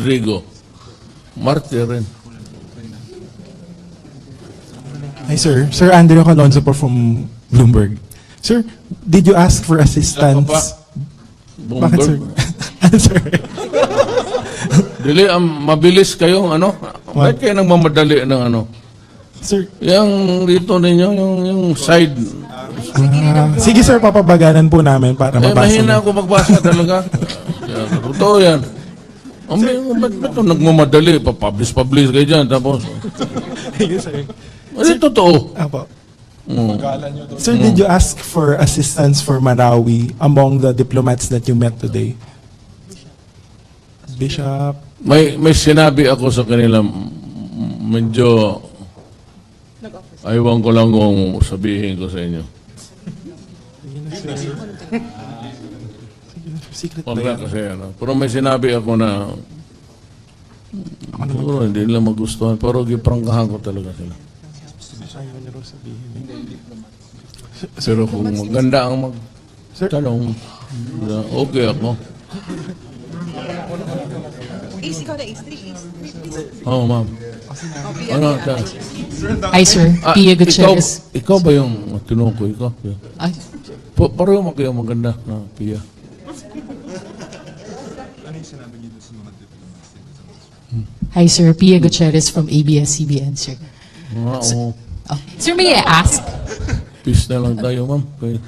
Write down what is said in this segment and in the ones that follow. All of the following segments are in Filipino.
Rodrigo. Martir rin. Hi, sir. Sir Andrew Calonzo po from Bloomberg. Sir, did you ask for assistance? Bakit, sir? Ano, sir? Dili, mabilis kayong ano? Bakit kayo nagmamadali ng ano? Sir, Yung dito ninyo, yung side. sige sir, papabaganan po namin para mabasa. Mahina ako magbasa talaga. Yan, totoo yan. Ba't ito nagmamadali? Papublish kayo dyan. Tapos, Sige, sir. totoo. Apo. Sir, did you ask for assistance for Marawi among the diplomats that you met today? Bishop. May sinabi ako sa kanila, medyo, aywan ko lang kung sabihin ko sa inyo. Secret Huwag ba na yan? kasi ano. Pero may sinabi ako na, siguro hindi nila magustuhan, pero giprangkahan ko talaga sila. Ayaw niyo raw sabihin. Pero kung maganda ang magtanong, okay ako. Ace, ikaw na Ace 3. Oo, ma'am. Ano? Hi, sir. Pia Gutierrez. Ikaw ba yung tinanong ko? Ikaw? Ay, Pareho mo kayo maganda na Pia. hi, sir. Pia Gutierrez from ABS-CBN, sir. Oo. Oh. Sir, may I ask? Peace na lang tayo, ma'am. Okay.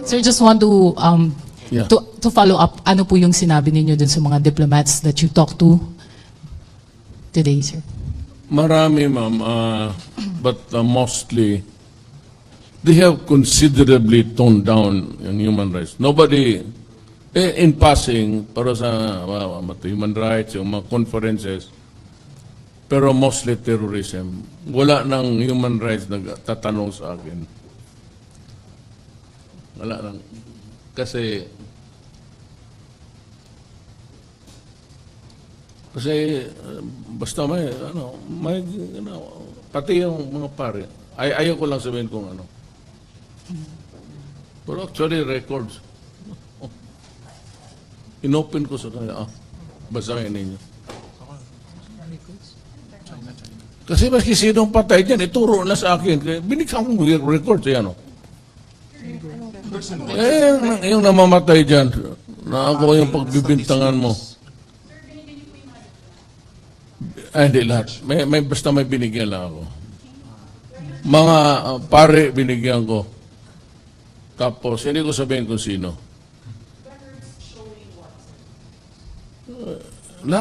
Sir, just want to Yeah. to follow up. Ano po yung sinabi ninyo dun sa mga diplomats that you talked to today, sir? Marami, ma'am. But mostly, they have considerably toned down yung human rights. Nobody, in passing, pero sa human rights, yung mga conferences, pero mostly terrorism. Wala nang human rights nagtatanong sa akin. Wala nang. Kasi basta pati yung mga pare, ayaw ko lang sabihin kung ano. Pero actually, records. Inopen ko sa kanila, basahin ninyo. Kasi maski sinong patay dyan, ituro na sa akin. Kaya binigyan kong records, yan o. Yung namamatay dyan, na ako yung pagbibintangan mo. Ay, hindi lahat. Basta may binigyan lang ako. Mga pare binigyan ko. Tapos, hindi ko sabihin kung sino.